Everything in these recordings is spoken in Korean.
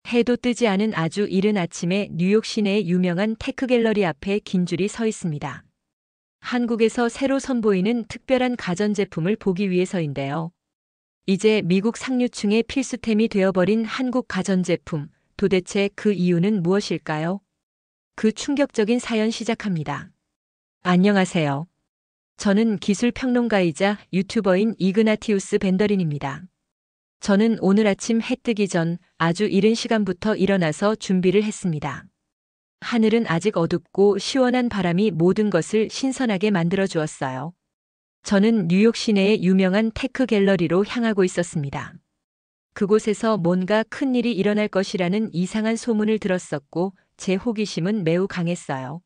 해도 뜨지 않은 아주 이른 아침에 뉴욕 시내의 유명한 테크 갤러리 앞에 긴 줄이 서 있습니다. 한국에서 새로 선보이는 특별한 가전제품을 보기 위해서인데요. 이제 미국 상류층의 필수템이 되어버린 한국 가전제품, 도대체 그 이유는 무엇일까요? 그 충격적인 사연 시작합니다. 안녕하세요. 저는 기술평론가이자 유튜버인 이그나티우스 벤더린입니다. 저는 오늘 아침 해 뜨기 전 아주 이른 시간부터 일어나서 준비를 했습니다. 하늘은 아직 어둡고 시원한 바람이 모든 것을 신선하게 만들어 주었어요. 저는 뉴욕 시내의 유명한 테크 갤러리로 향하고 있었습니다. 그곳에서 뭔가 큰일이 일어날 것이라는 이상한 소문을 들었었고 제 호기심은 매우 강했어요.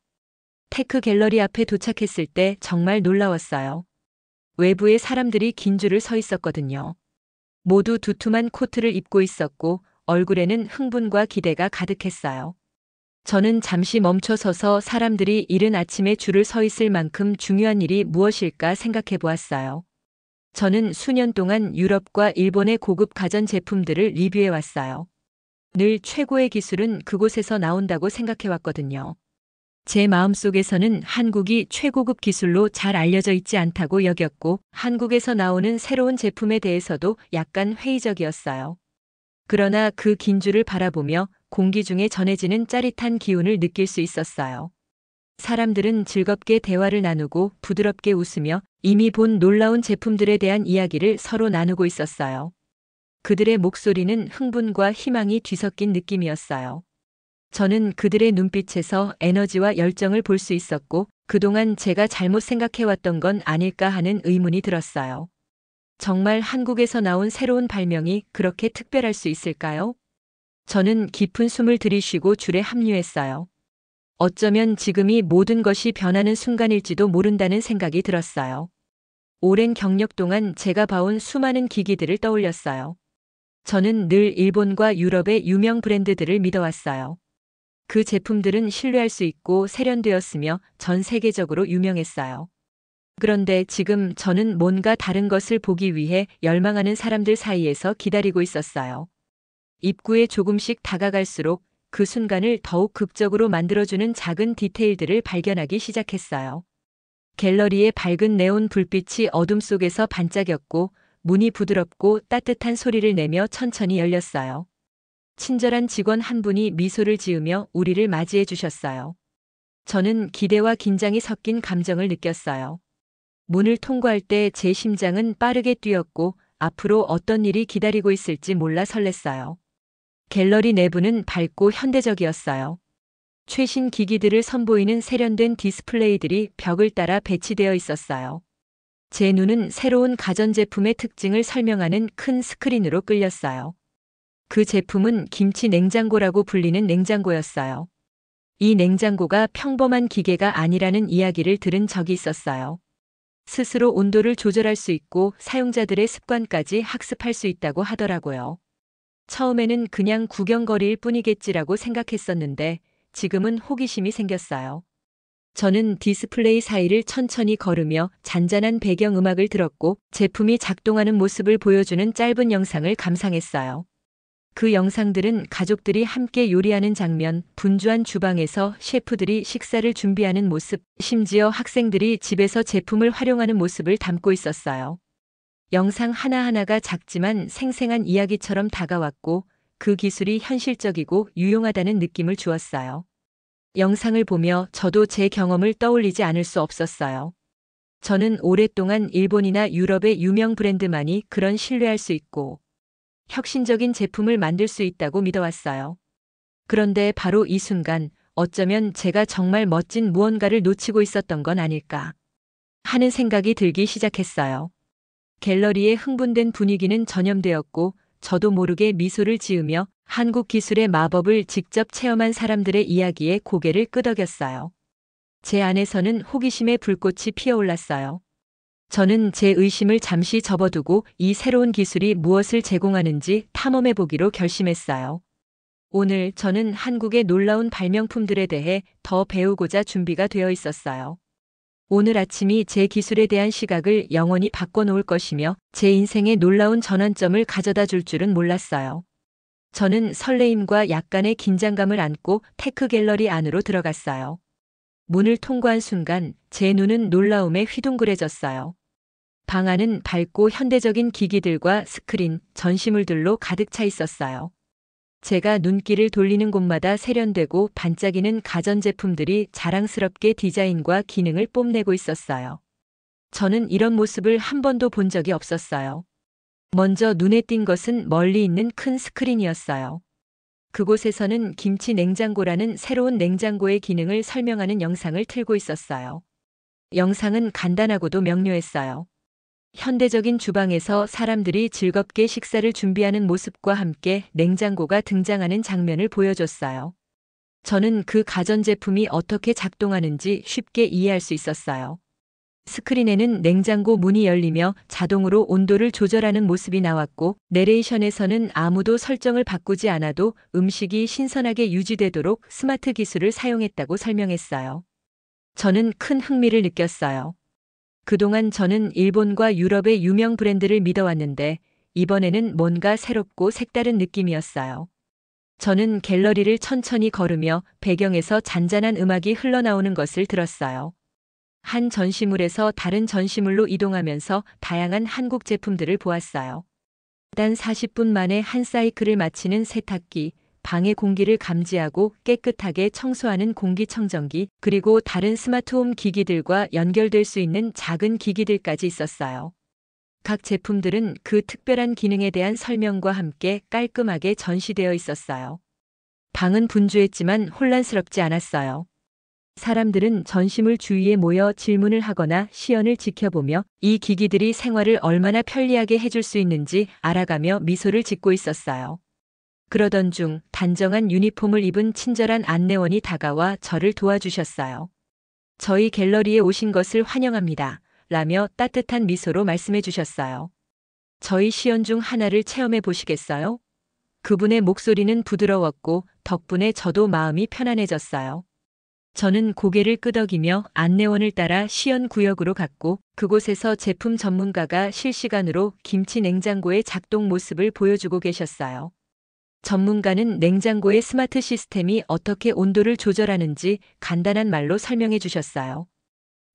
테크 갤러리 앞에 도착했을 때 정말 놀라웠어요. 외부에 사람들이 긴 줄을 서 있었거든요. 모두 두툼한 코트를 입고 있었고 얼굴에는 흥분과 기대가 가득했어요. 저는 잠시 멈춰서서 사람들이 이른 아침에 줄을 서 있을 만큼 중요한 일이 무엇일까 생각해 보았어요. 저는 수년 동안 유럽과 일본의 고급 가전 제품들을 리뷰해 왔어요. 늘 최고의 기술은 그곳에서 나온다고 생각해 왔거든요. 제 마음속에서는 한국이 최고급 기술로 잘 알려져 있지 않다고 여겼고 한국에서 나오는 새로운 제품에 대해서도 약간 회의적이었어요. 그러나 그 긴 줄을 바라보며 공기 중에 전해지는 짜릿한 기운을 느낄 수 있었어요. 사람들은 즐겁게 대화를 나누고 부드럽게 웃으며 이미 본 놀라운 제품들에 대한 이야기를 서로 나누고 있었어요. 그들의 목소리는 흥분과 희망이 뒤섞인 느낌이었어요. 저는 그들의 눈빛에서 에너지와 열정을 볼 수 있었고 그동안 제가 잘못 생각해왔던 건 아닐까 하는 의문이 들었어요. 정말 한국에서 나온 새로운 발명이 그렇게 특별할 수 있을까요? 저는 깊은 숨을 들이쉬고 줄에 합류했어요. 어쩌면 지금이 모든 것이 변하는 순간일지도 모른다는 생각이 들었어요. 오랜 경력 동안 제가 봐온 수많은 기기들을 떠올렸어요. 저는 늘 일본과 유럽의 유명 브랜드들을 믿어왔어요. 그 제품들은 신뢰할 수 있고 세련되었으며 전 세계적으로 유명했어요. 그런데 지금 저는 뭔가 다른 것을 보기 위해 열망하는 사람들 사이에서 기다리고 있었어요. 입구에 조금씩 다가갈수록 그 순간을 더욱 극적으로 만들어주는 작은 디테일들을 발견하기 시작했어요. 갤러리의 밝은 네온 불빛이 어둠 속에서 반짝였고 문이 부드럽고 따뜻한 소리를 내며 천천히 열렸어요. 친절한 직원 한 분이 미소를 지으며 우리를 맞이해 주셨어요. 저는 기대와 긴장이 섞인 감정을 느꼈어요. 문을 통과할 때 제 심장은 빠르게 뛰었고 앞으로 어떤 일이 기다리고 있을지 몰라 설렜어요. 갤러리 내부는 밝고 현대적이었어요. 최신 기기들을 선보이는 세련된 디스플레이들이 벽을 따라 배치되어 있었어요. 제 눈은 새로운 가전제품의 특징을 설명하는 큰 스크린으로 끌렸어요. 그 제품은 김치 냉장고라고 불리는 냉장고였어요. 이 냉장고가 평범한 기계가 아니라는 이야기를 들은 적이 있었어요. 스스로 온도를 조절할 수 있고 사용자들의 습관까지 학습할 수 있다고 하더라고요. 처음에는 그냥 구경거리일 뿐이겠지라고 생각했었는데 지금은 호기심이 생겼어요. 저는 디스플레이 사이를 천천히 걸으며 잔잔한 배경음악을 들었고 제품이 작동하는 모습을 보여주는 짧은 영상을 감상했어요. 그 영상들은 가족들이 함께 요리하는 장면, 분주한 주방에서 셰프들이 식사를 준비하는 모습, 심지어 학생들이 집에서 제품을 활용하는 모습을 담고 있었어요. 영상 하나하나가 작지만 생생한 이야기처럼 다가왔고 그 기술이 현실적이고 유용하다는 느낌을 주었어요. 영상을 보며 저도 제 경험을 떠올리지 않을 수 없었어요. 저는 오랫동안 일본이나 유럽의 유명 브랜드만이 그런 신뢰할 수 있고 혁신적인 제품을 만들 수 있다고 믿어왔어요. 그런데 바로 이 순간 어쩌면 제가 정말 멋진 무언가를 놓치고 있었던 건 아닐까 하는 생각이 들기 시작했어요. 갤러리의 흥분된 분위기는 전염되었고 저도 모르게 미소를 지으며 한국 기술의 마법을 직접 체험한 사람들의 이야기에 고개를 끄덕였어요. 제 안에서는 호기심의 불꽃이 피어올랐어요. 저는 제 의심을 잠시 접어두고 이 새로운 기술이 무엇을 제공하는지 탐험해 보기로 결심했어요. 오늘 저는 한국의 놀라운 발명품들에 대해 더 배우고자 준비가 되어 있었어요. 오늘 아침이 제 기술에 대한 시각을 영원히 바꿔놓을 것이며 제 인생의 놀라운 전환점을 가져다 줄 줄은 몰랐어요. 저는 설레임과 약간의 긴장감을 안고 테크 갤러리 안으로 들어갔어요. 문을 통과한 순간 제 눈은 놀라움에 휘둥그레졌어요. 방 안은 밝고 현대적인 기기들과 스크린, 전시물들로 가득 차 있었어요. 제가 눈길을 돌리는 곳마다 세련되고 반짝이는 가전제품들이 자랑스럽게 디자인과 기능을 뽐내고 있었어요. 저는 이런 모습을 한 번도 본 적이 없었어요. 먼저 눈에 띈 것은 멀리 있는 큰 스크린이었어요. 그곳에서는 김치 냉장고라는 새로운 냉장고의 기능을 설명하는 영상을 틀고 있었어요. 영상은 간단하고도 명료했어요. 현대적인 주방에서 사람들이 즐겁게 식사를 준비하는 모습과 함께 냉장고가 등장하는 장면을 보여줬어요. 저는 그 가전제품이 어떻게 작동하는지 쉽게 이해할 수 있었어요. 스크린에는 냉장고 문이 열리며 자동으로 온도를 조절하는 모습이 나왔고, 내레이션에서는 아무도 설정을 바꾸지 않아도 음식이 신선하게 유지되도록 스마트 기술을 사용했다고 설명했어요. 저는 큰 흥미를 느꼈어요. 그동안 저는 일본과 유럽의 유명 브랜드를 믿어왔는데 이번에는 뭔가 새롭고 색다른 느낌이었어요. 저는 갤러리를 천천히 걸으며 배경에서 잔잔한 음악이 흘러나오는 것을 들었어요. 한 전시물에서 다른 전시물로 이동하면서 다양한 한국 제품들을 보았어요. 단 40분 만에 한 사이클을 마치는 세탁기, 방의 공기를 감지하고 깨끗하게 청소하는 공기청정기, 그리고 다른 스마트홈 기기들과 연결될 수 있는 작은 기기들까지 있었어요. 각 제품들은 그 특별한 기능에 대한 설명과 함께 깔끔하게 전시되어 있었어요. 방은 분주했지만 혼란스럽지 않았어요. 사람들은 전시물 주위에 모여 질문을 하거나 시연을 지켜보며 이 기기들이 생활을 얼마나 편리하게 해줄 수 있는지 알아가며 미소를 짓고 있었어요. 그러던 중 단정한 유니폼을 입은 친절한 안내원이 다가와 저를 도와주셨어요. 저희 갤러리에 오신 것을 환영합니다. 라며 따뜻한 미소로 말씀해 주셨어요. 저희 시연 중 하나를 체험해 보시겠어요? 그분의 목소리는 부드러웠고 덕분에 저도 마음이 편안해졌어요. 저는 고개를 끄덕이며 안내원을 따라 시연 구역으로 갔고, 그곳에서 제품 전문가가 실시간으로 김치 냉장고의 작동 모습을 보여주고 계셨어요. 전문가는 냉장고의 스마트 시스템이 어떻게 온도를 조절하는지 간단한 말로 설명해 주셨어요.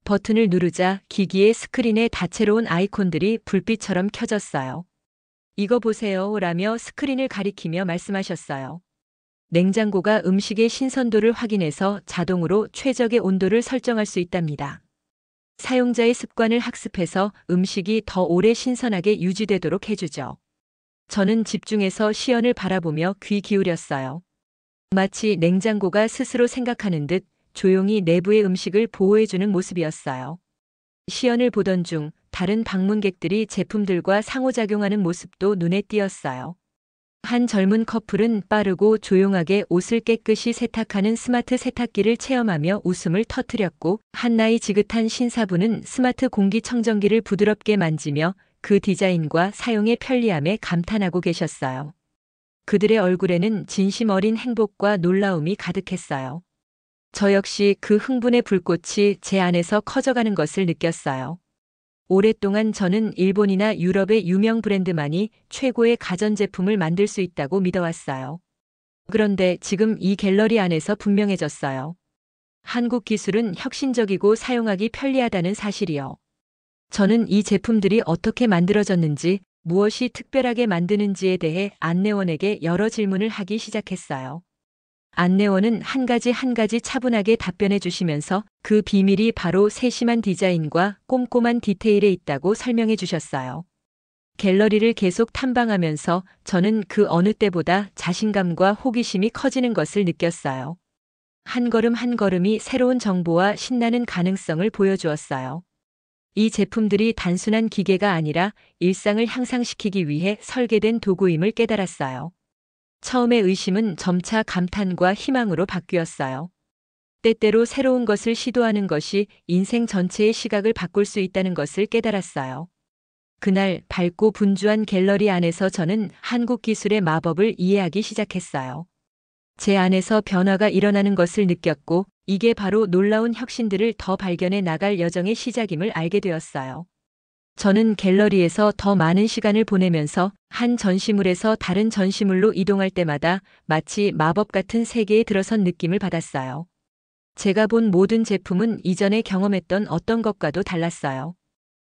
버튼을 누르자 기기의 스크린에 다채로운 아이콘들이 불빛처럼 켜졌어요. 이거 보세요 라며 스크린을 가리키며 말씀하셨어요. 냉장고가 음식의 신선도를 확인해서 자동으로 최적의 온도를 설정할 수 있답니다. 사용자의 습관을 학습해서 음식이 더 오래 신선하게 유지되도록 해주죠. 저는 집중해서 시연을 바라보며 귀 기울였어요. 마치 냉장고가 스스로 생각하는 듯 조용히 내부의 음식을 보호해주는 모습이었어요. 시연을 보던 중 다른 방문객들이 제품들과 상호작용하는 모습도 눈에 띄었어요. 한 젊은 커플은 빠르고 조용하게 옷을 깨끗이 세탁하는 스마트 세탁기를 체험하며 웃음을 터뜨렸고, 한 나이 지긋한 신사분은 스마트 공기청정기를 부드럽게 만지며 그 디자인과 사용의 편리함에 감탄하고 계셨어요. 그들의 얼굴에는 진심 어린 행복과 놀라움이 가득했어요. 저 역시 그 흥분의 불꽃이 제 안에서 커져가는 것을 느꼈어요. 오랫동안 저는 일본이나 유럽의 유명 브랜드만이 최고의 가전제품을 만들 수 있다고 믿어왔어요. 그런데 지금 이 갤러리 안에서 분명해졌어요. 한국 기술은 혁신적이고 사용하기 편리하다는 사실이요. 저는 이 제품들이 어떻게 만들어졌는지, 무엇이 특별하게 만드는지에 대해 안내원에게 여러 질문을 하기 시작했어요. 안내원은 한 가지 한 가지 차분하게 답변해 주시면서 그 비밀이 바로 세심한 디자인과 꼼꼼한 디테일에 있다고 설명해 주셨어요. 갤러리를 계속 탐방하면서 저는 그 어느 때보다 자신감과 호기심이 커지는 것을 느꼈어요. 한 걸음 한 걸음이 새로운 정보와 신나는 가능성을 보여주었어요. 이 제품들이 단순한 기계가 아니라 일상을 향상시키기 위해 설계된 도구임을 깨달았어요. 처음의 의심은 점차 감탄과 희망으로 바뀌었어요. 때때로 새로운 것을 시도하는 것이 인생 전체의 시각을 바꿀 수 있다는 것을 깨달았어요. 그날 밝고 분주한 갤러리 안에서 저는 한국 기술의 마법을 이해하기 시작했어요. 제 안에서 변화가 일어나는 것을 느꼈고, 이게 바로 놀라운 혁신들을 더 발견해 나갈 여정의 시작임을 알게 되었어요. 저는 갤러리에서 더 많은 시간을 보내면서 한 전시물에서 다른 전시물로 이동할 때마다 마치 마법 같은 세계에 들어선 느낌을 받았어요. 제가 본 모든 제품은 이전에 경험했던 어떤 것과도 달랐어요.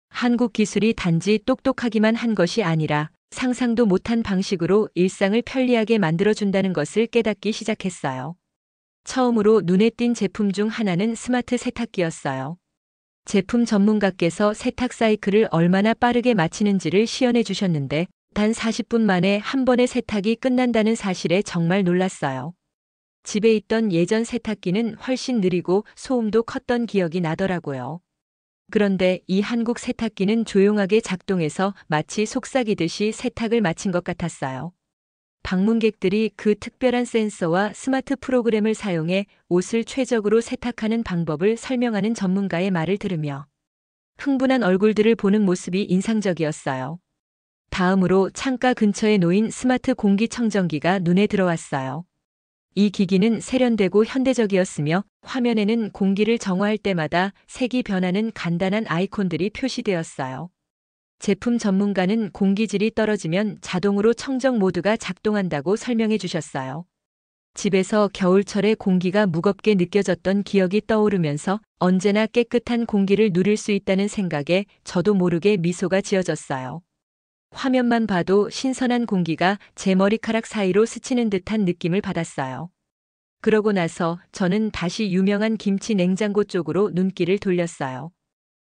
한국 기술이 단지 똑똑하기만 한 것이 아니라 상상도 못한 방식으로 일상을 편리하게 만들어준다는 것을 깨닫기 시작했어요. 처음으로 눈에 띈 제품 중 하나는 스마트 세탁기였어요. 제품 전문가께서 세탁 사이클을 얼마나 빠르게 마치는지를 시연해 주셨는데 단 40분 만에 한 번의 세탁이 끝난다는 사실에 정말 놀랐어요. 집에 있던 예전 세탁기는 훨씬 느리고 소음도 컸던 기억이 나더라고요. 그런데 이 한국 세탁기는 조용하게 작동해서 마치 속삭이듯이 세탁을 마친 것 같았어요. 방문객들이 그 특별한 센서와 스마트 프로그램을 사용해 옷을 최적으로 세탁하는 방법을 설명하는 전문가의 말을 들으며 흥분한 얼굴들을 보는 모습이 인상적이었어요. 다음으로 창가 근처에 놓인 스마트 공기청정기가 눈에 들어왔어요. 이 기기는 세련되고 현대적이었으며 화면에는 공기를 정화할 때마다 색이 변하는 간단한 아이콘들이 표시되었어요. 제품 전문가는 공기질이 떨어지면 자동으로 청정 모드가 작동한다고 설명해 주셨어요. 집에서 겨울철에 공기가 무겁게 느껴졌던 기억이 떠오르면서 언제나 깨끗한 공기를 누릴 수 있다는 생각에 저도 모르게 미소가 지어졌어요. 화면만 봐도 신선한 공기가 제 머리카락 사이로 스치는 듯한 느낌을 받았어요. 그러고 나서 저는 다시 유명한 김치 냉장고 쪽으로 눈길을 돌렸어요.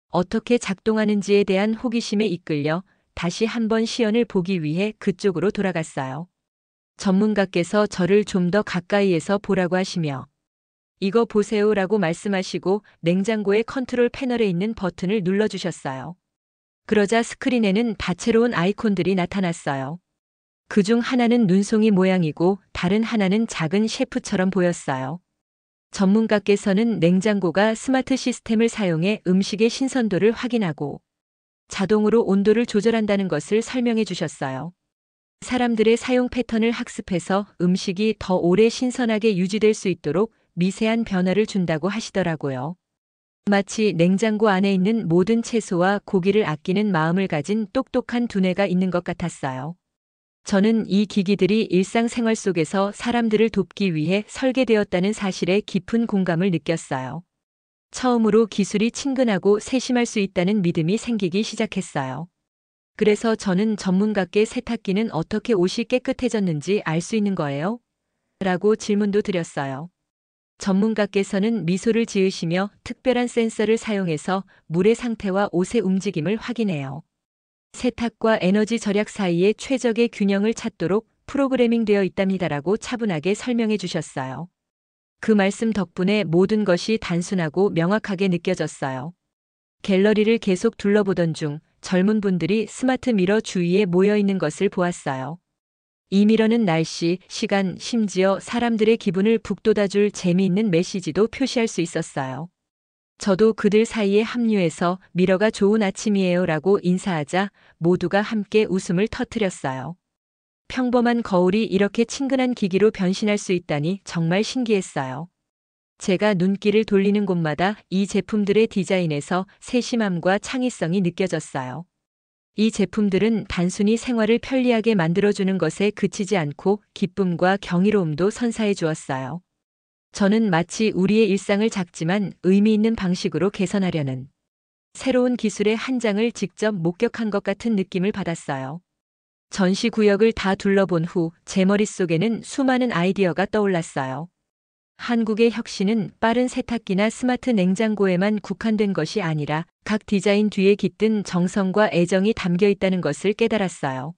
어떻게 작동하는지에 대한 호기심에 이끌려 다시 한번 시연을 보기 위해 그쪽으로 돌아갔어요. 전문가께서 저를 좀 더 가까이에서 보라고 하시며 이거 보세요라고 말씀하시고 냉장고의 컨트롤 패널에 있는 버튼을 눌러주셨어요. 그러자 스크린에는 다채로운 아이콘들이 나타났어요. 그중 하나는 눈송이 모양이고 다른 하나는 작은 셰프처럼 보였어요. 전문가께서는 냉장고가 스마트 시스템을 사용해 음식의 신선도를 확인하고 자동으로 온도를 조절한다는 것을 설명해 주셨어요. 사람들의 사용 패턴을 학습해서 음식이 더 오래 신선하게 유지될 수 있도록 미세한 변화를 준다고 하시더라고요. 마치 냉장고 안에 있는 모든 채소와 고기를 아끼는 마음을 가진 똑똑한 두뇌가 있는 것 같았어요. 저는 이 기기들이 일상생활 속에서 사람들을 돕기 위해 설계되었다는 사실에 깊은 공감을 느꼈어요. 처음으로 기술이 친근하고 세심할 수 있다는 믿음이 생기기 시작했어요. 그래서 저는 전문가께 세탁기는 어떻게 옷이 깨끗해졌는지 알 수 있는 거예요? 라고 질문도 드렸어요. 전문가께서는 미소를 지으시며 특별한 센서를 사용해서 물의 상태와 옷의 움직임을 확인해요. 세탁과 에너지 절약 사이의 최적의 균형을 찾도록 프로그래밍 되어 있답니다라고 차분하게 설명해 주셨어요. 그 말씀 덕분에 모든 것이 단순하고 명확하게 느껴졌어요. 갤러리를 계속 둘러보던 중 젊은 분들이 스마트 미러 주위에 모여 있는 것을 보았어요. 이 미러는 날씨, 시간, 심지어 사람들의 기분을 북돋아줄 재미있는 메시지도 표시할 수 있었어요. 저도 그들 사이에 합류해서 미러가 좋은 아침이에요 라고 인사하자 모두가 함께 웃음을 터뜨렸어요. 평범한 거울이 이렇게 친근한 기기로 변신할 수 있다니 정말 신기했어요. 제가 눈길을 돌리는 곳마다 이 제품들의 디자인에서 세심함과 창의성이 느껴졌어요. 이 제품들은 단순히 생활을 편리하게 만들어주는 것에 그치지 않고 기쁨과 경이로움도 선사해 주었어요. 저는 마치 우리의 일상을 작지만 의미 있는 방식으로 개선하려는 새로운 기술의 한 장을 직접 목격한 것 같은 느낌을 받았어요. 전시 구역을 다 둘러본 후 제 머릿속에는 수많은 아이디어가 떠올랐어요. 한국의 혁신은 빠른 세탁기나 스마트 냉장고에만 국한된 것이 아니라 각 디자인 뒤에 깃든 정성과 애정이 담겨 있다는 것을 깨달았어요.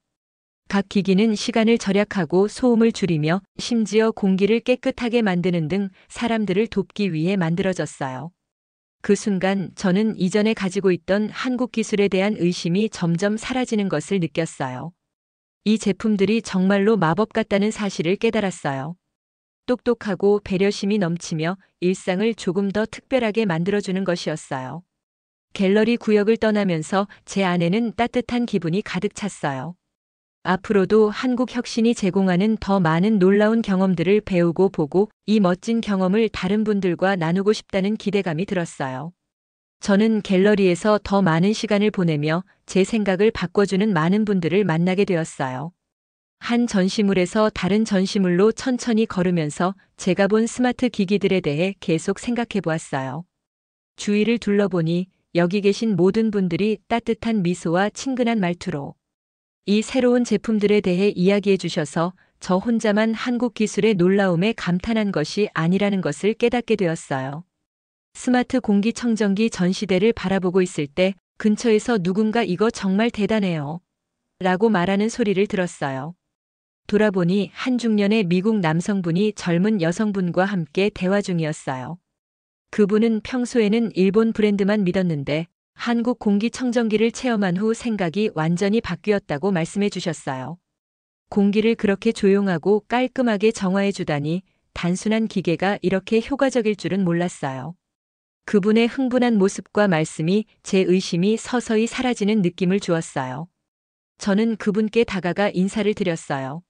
각 기기는 시간을 절약하고 소음을 줄이며 심지어 공기를 깨끗하게 만드는 등 사람들을 돕기 위해 만들어졌어요. 그 순간 저는 이전에 가지고 있던 한국 기술에 대한 의심이 점점 사라지는 것을 느꼈어요. 이 제품들이 정말로 마법 같다는 사실을 깨달았어요. 똑똑하고 배려심이 넘치며 일상을 조금 더 특별하게 만들어주는 것이었어요. 갤러리 구역을 떠나면서 제 안에는 따뜻한 기분이 가득 찼어요. 앞으로도 한국 혁신이 제공하는 더 많은 놀라운 경험들을 배우고 보고 이 멋진 경험을 다른 분들과 나누고 싶다는 기대감이 들었어요. 저는 갤러리에서 더 많은 시간을 보내며 제 생각을 바꿔주는 많은 분들을 만나게 되었어요. 한 전시물에서 다른 전시물로 천천히 걸으면서 제가 본 스마트 기기들에 대해 계속 생각해 보았어요. 주위를 둘러보니 여기 계신 모든 분들이 따뜻한 미소와 친근한 말투로 이 새로운 제품들에 대해 이야기해 주셔서 저 혼자만 한국 기술의 놀라움에 감탄한 것이 아니라는 것을 깨닫게 되었어요. 스마트 공기청정기 전시대를 바라보고 있을 때 근처에서 누군가 이거 정말 대단해요. 라고 말하는 소리를 들었어요. 돌아보니 한 중년의 미국 남성분이 젊은 여성분과 함께 대화 중이었어요. 그분은 평소에는 일본 브랜드만 믿었는데 한국 공기청정기를 체험한 후 생각이 완전히 바뀌었다고 말씀해 주셨어요. 공기를 그렇게 조용하고 깔끔하게 정화해 주다니 단순한 기계가 이렇게 효과적일 줄은 몰랐어요. 그분의 흥분한 모습과 말씀이 제 의심이 서서히 사라지는 느낌을 주었어요. 저는 그분께 다가가 인사를 드렸어요.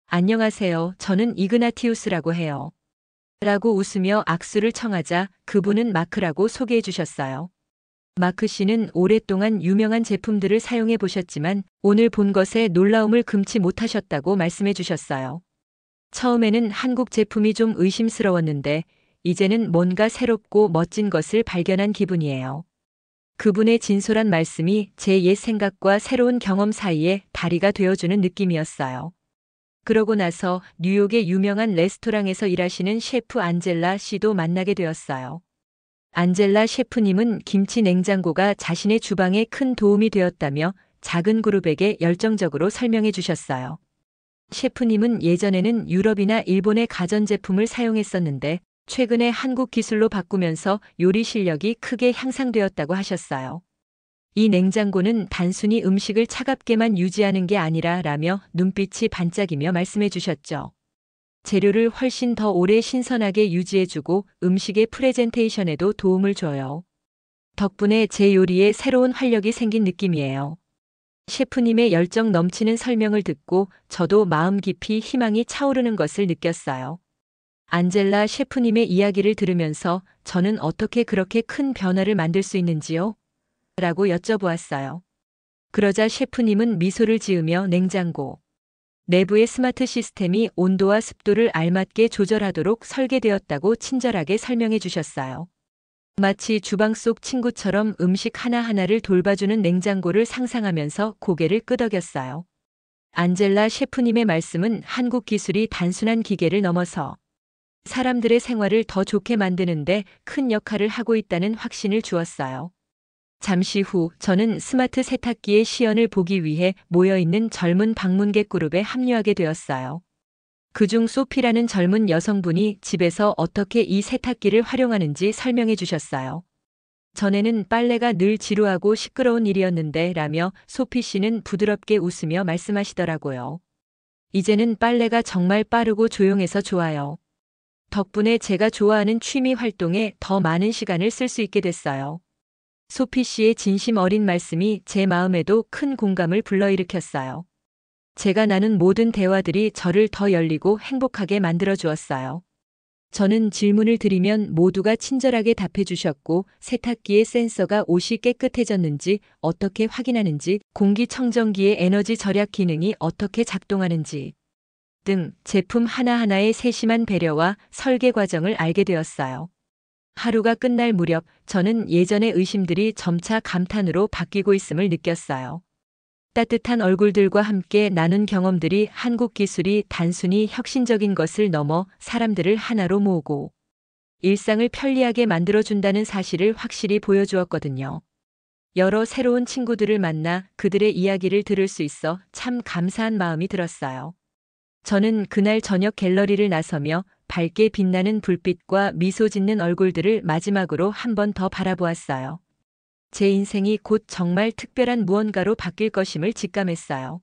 안녕하세요. 저는 이그나티우스라고 해요. 라고 웃으며 악수를 청하자 그분은 마크라고 소개해 주셨어요. 마크 씨는 오랫동안 유명한 제품들을 사용해 보셨지만 오늘 본 것에 놀라움을 금치 못하셨다고 말씀해 주셨어요. 처음에는 한국 제품이 좀 의심스러웠는데 이제는 뭔가 새롭고 멋진 것을 발견한 기분이에요. 그분의 진솔한 말씀이 제 옛 생각과 새로운 경험 사이에 다리가 되어주는 느낌이었어요. 그러고 나서 뉴욕의 유명한 레스토랑에서 일하시는 셰프 안젤라 씨도 만나게 되었어요. 안젤라 셰프님은 김치 냉장고가 자신의 주방에 큰 도움이 되었다며 작은 그룹에게 열정적으로 설명해 주셨어요. 셰프님은 예전에는 유럽이나 일본의 가전제품을 사용했었는데 최근에 한국 기술로 바꾸면서 요리 실력이 크게 향상되었다고 하셨어요. 이 냉장고는 단순히 음식을 차갑게만 유지하는 게 아니라 라며 눈빛이 반짝이며 말씀해 주셨죠. 재료를 훨씬 더 오래 신선하게 유지해주고 음식의 프레젠테이션에도 도움을 줘요. 덕분에 제 요리에 새로운 활력이 생긴 느낌이에요. 셰프님의 열정 넘치는 설명을 듣고 저도 마음 깊이 희망이 차오르는 것을 느꼈어요. 안젤라 셰프님의 이야기를 들으면서 저는 어떻게 그렇게 큰 변화를 만들 수 있는지요? 라고 여쭤보았어요. 그러자 셰프님은 미소를 지으며 냉장고 내부의 스마트 시스템이 온도와 습도를 알맞게 조절하도록 설계되었다고 친절하게 설명해 주셨어요. 마치 주방 속 친구처럼 음식 하나하나를 돌봐주는 냉장고를 상상하면서 고개를 끄덕였어요. 안젤라 셰프님의 말씀은 한국 기술이 단순한 기계를 넘어서 사람들의 생활을 더 좋게 만드는데 큰 역할을 하고 있다는 확신을 주었어요. 잠시 후 저는 스마트 세탁기의 시연을 보기 위해 모여있는 젊은 방문객 그룹에 합류하게 되었어요. 그중 소피라는 젊은 여성분이 집에서 어떻게 이 세탁기를 활용하는지 설명해 주셨어요. 전에는 빨래가 늘 지루하고 시끄러운 일이었는데 라며 소피 씨는 부드럽게 웃으며 말씀하시더라고요. 이제는 빨래가 정말 빠르고 조용해서 좋아요. 덕분에 제가 좋아하는 취미 활동에 더 많은 시간을 쓸 수 있게 됐어요. 소피 씨의 진심 어린 말씀이 제 마음에도 큰 공감을 불러일으켰어요. 제가 나눈 모든 대화들이 저를 더 열리고 행복하게 만들어 주었어요. 저는 질문을 드리면 모두가 친절하게 답해 주셨고 세탁기의 센서가 옷이 깨끗해졌는지 어떻게 확인하는지 공기청정기의 에너지 절약 기능이 어떻게 작동하는지 등 제품 하나하나의 세심한 배려와 설계 과정을 알게 되었어요. 하루가 끝날 무렵 저는 예전의 의심들이 점차 감탄으로 바뀌고 있음을 느꼈어요. 따뜻한 얼굴들과 함께 나눈 경험들이 한국 기술이 단순히 혁신적인 것을 넘어 사람들을 하나로 모으고 일상을 편리하게 만들어준다는 사실을 확실히 보여주었거든요. 여러 새로운 친구들을 만나 그들의 이야기를 들을 수 있어 참 감사한 마음이 들었어요. 저는 그날 저녁 갤러리를 나서며 밝게 빛나는 불빛과 미소 짓는 얼굴들을 마지막으로 한 번 더 바라보았어요. 제 인생이 곧 정말 특별한 무언가로 바뀔 것임을 직감했어요.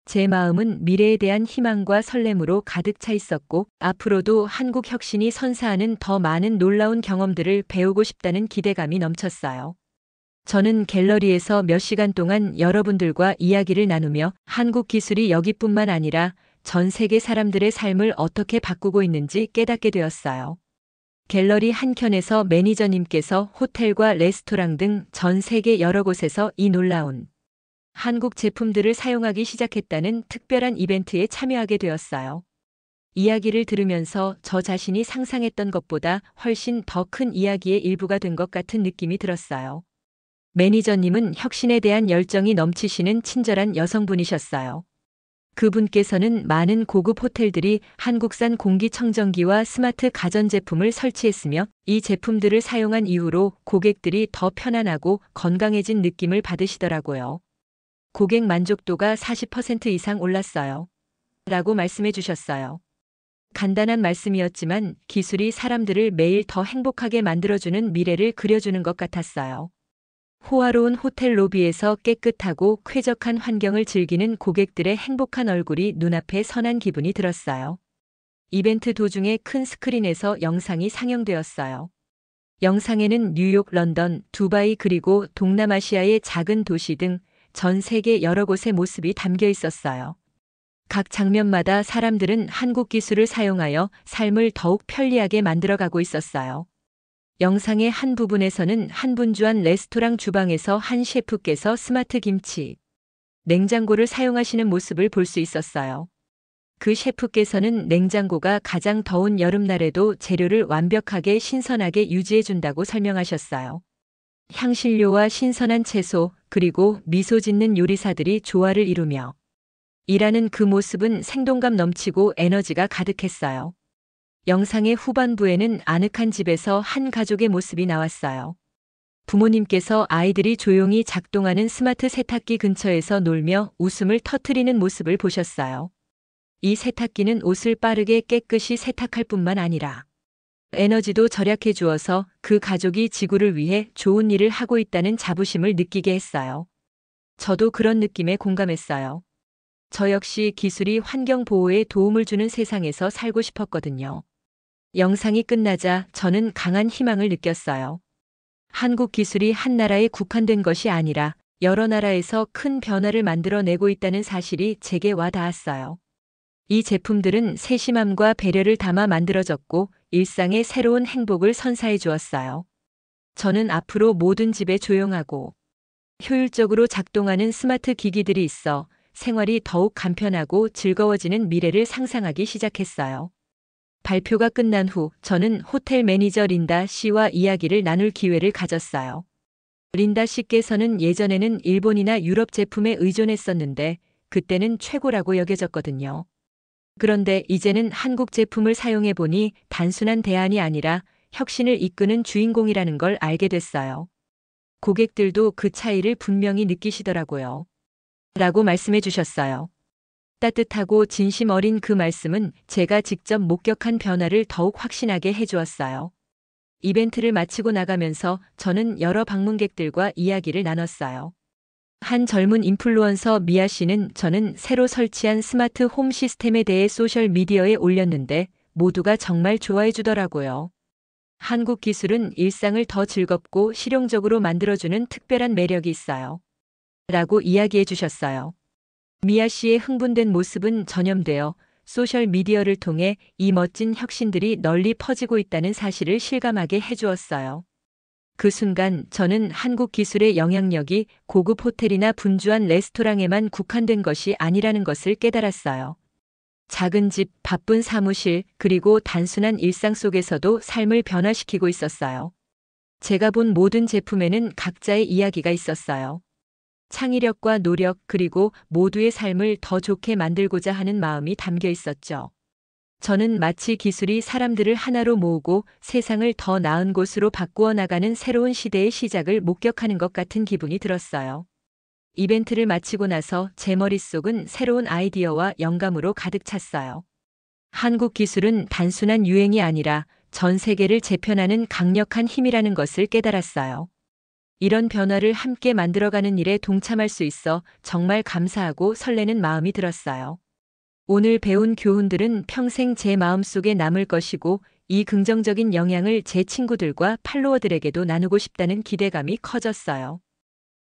제 마음은 미래에 대한 희망과 설렘으로 가득 차 있었고 앞으로도 한국 혁신이 선사하는 더 많은 놀라운 경험들을 배우고 싶다는 기대감이 넘쳤어요. 저는 갤러리에서 몇 시간 동안 여러분들과 이야기를 나누며 한국 기술이 여기뿐만 아니라 전 세계 사람들의 삶을 어떻게 바꾸고 있는지 깨닫게 되었어요. 갤러리 한켠에서 매니저님께서 호텔과 레스토랑 등 전 세계 여러 곳에서 이 놀라운 한국 제품들을 사용하기 시작했다는 특별한 이벤트에 참여하게 되었어요. 이야기를 들으면서 저 자신이 상상했던 것보다 훨씬 더 큰 이야기의 일부가 된 것 같은 느낌이 들었어요. 매니저님은 혁신에 대한 열정이 넘치시는 친절한 여성분이셨어요. 그분께서는 많은 고급 호텔들이 한국산 공기청정기와 스마트 가전제품을 설치했으며 이 제품들을 사용한 이후로 고객들이 더 편안하고 건강해진 느낌을 받으시더라고요. 고객 만족도가 40% 이상 올랐어요. 라고 말씀해 주셨어요. 간단한 말씀이었지만 기술이 사람들을 매일 더 행복하게 만들어주는 미래를 그려주는 것 같았어요. 호화로운 호텔 로비에서 깨끗하고 쾌적한 환경을 즐기는 고객들의 행복한 얼굴이 눈앞에 선한 기분이 들었어요. 이벤트 도중에 큰 스크린에서 영상이 상영되었어요. 영상에는 뉴욕, 런던, 두바이 그리고 동남아시아의 작은 도시 등 전 세계 여러 곳의 모습이 담겨 있었어요. 각 장면마다 사람들은 한국 기술을 사용하여 삶을 더욱 편리하게 만들어가고 있었어요. 영상의 한 부분에서는 한 분주한 레스토랑 주방에서 한 셰프께서 스마트 김치, 냉장고를 사용하시는 모습을 볼 수 있었어요. 그 셰프께서는 냉장고가 가장 더운 여름날에도 재료를 완벽하게 신선하게 유지해준다고 설명하셨어요. 향신료와 신선한 채소, 그리고 미소 짓는 요리사들이 조화를 이루며 일하는 그 모습은 생동감 넘치고 에너지가 가득했어요. 영상의 후반부에는 아늑한 집에서 한 가족의 모습이 나왔어요. 부모님께서 아이들이 조용히 작동하는 스마트 세탁기 근처에서 놀며 웃음을 터뜨리는 모습을 보셨어요. 이 세탁기는 옷을 빠르게 깨끗이 세탁할 뿐만 아니라 에너지도 절약해 주어서 그 가족이 지구를 위해 좋은 일을 하고 있다는 자부심을 느끼게 했어요. 저도 그런 느낌에 공감했어요. 저 역시 기술이 환경 보호에 도움을 주는 세상에서 살고 싶었거든요. 영상이 끝나자 저는 강한 희망을 느꼈어요. 한국 기술이 한 나라에 국한된 것이 아니라 여러 나라에서 큰 변화를 만들어내고 있다는 사실이 제게 와 닿았어요. 이 제품들은 세심함과 배려를 담아 만들어졌고 일상의 새로운 행복을 선사해 주었어요. 저는 앞으로 모든 집에 조용하고 효율적으로 작동하는 스마트 기기들이 있어 생활이 더욱 간편하고 즐거워지는 미래를 상상하기 시작했어요. 발표가 끝난 후 저는 호텔 매니저 린다 씨와 이야기를 나눌 기회를 가졌어요. 린다 씨께서는 예전에는 일본이나 유럽 제품에 의존했었는데 그때는 최고라고 여겨졌거든요. 그런데 이제는 한국 제품을 사용해 보니 단순한 대안이 아니라 혁신을 이끄는 주인공이라는 걸 알게 됐어요. 고객들도 그 차이를 분명히 느끼시더라고요. 라고 말씀해 주셨어요. 따뜻하고 진심 어린 그 말씀은 제가 직접 목격한 변화를 더욱 확신하게 해주었어요. 이벤트를 마치고 나가면서 저는 여러 방문객들과 이야기를 나눴어요. 한 젊은 인플루언서 미아 씨는 저는 새로 설치한 스마트 홈 시스템에 대해 소셜 미디어에 올렸는데 모두가 정말 좋아해 주더라고요. 한국 기술은 일상을 더 즐겁고 실용적으로 만들어주는 특별한 매력이 있어요. 라고 이야기해 주셨어요. 미아 씨의 흥분된 모습은 전염되어 소셜 미디어를 통해 이 멋진 혁신들이 널리 퍼지고 있다는 사실을 실감하게 해주었어요. 그 순간 저는 한국 기술의 영향력이 고급 호텔이나 분주한 레스토랑에만 국한된 것이 아니라는 것을 깨달았어요. 작은 집, 바쁜 사무실, 그리고 단순한 일상 속에서도 삶을 변화시키고 있었어요. 제가 본 모든 제품에는 각자의 이야기가 있었어요. 창의력과 노력 그리고 모두의 삶을 더 좋게 만들고자 하는 마음이 담겨 있었죠. 저는 마치 기술이 사람들을 하나로 모으고 세상을 더 나은 곳으로 바꾸어 나가는 새로운 시대의 시작을 목격하는 것 같은 기분이 들었어요. 이벤트를 마치고 나서 제 머릿속은 새로운 아이디어와 영감으로 가득 찼어요. 한국 기술은 단순한 유행이 아니라 전 세계를 재편하는 강력한 힘이라는 것을 깨달았어요. 이런 변화를 함께 만들어가는 일에 동참할 수 있어 정말 감사하고 설레는 마음이 들었어요. 오늘 배운 교훈들은 평생 제 마음속에 남을 것이고 이 긍정적인 영향을 제 친구들과 팔로워들에게도 나누고 싶다는 기대감이 커졌어요.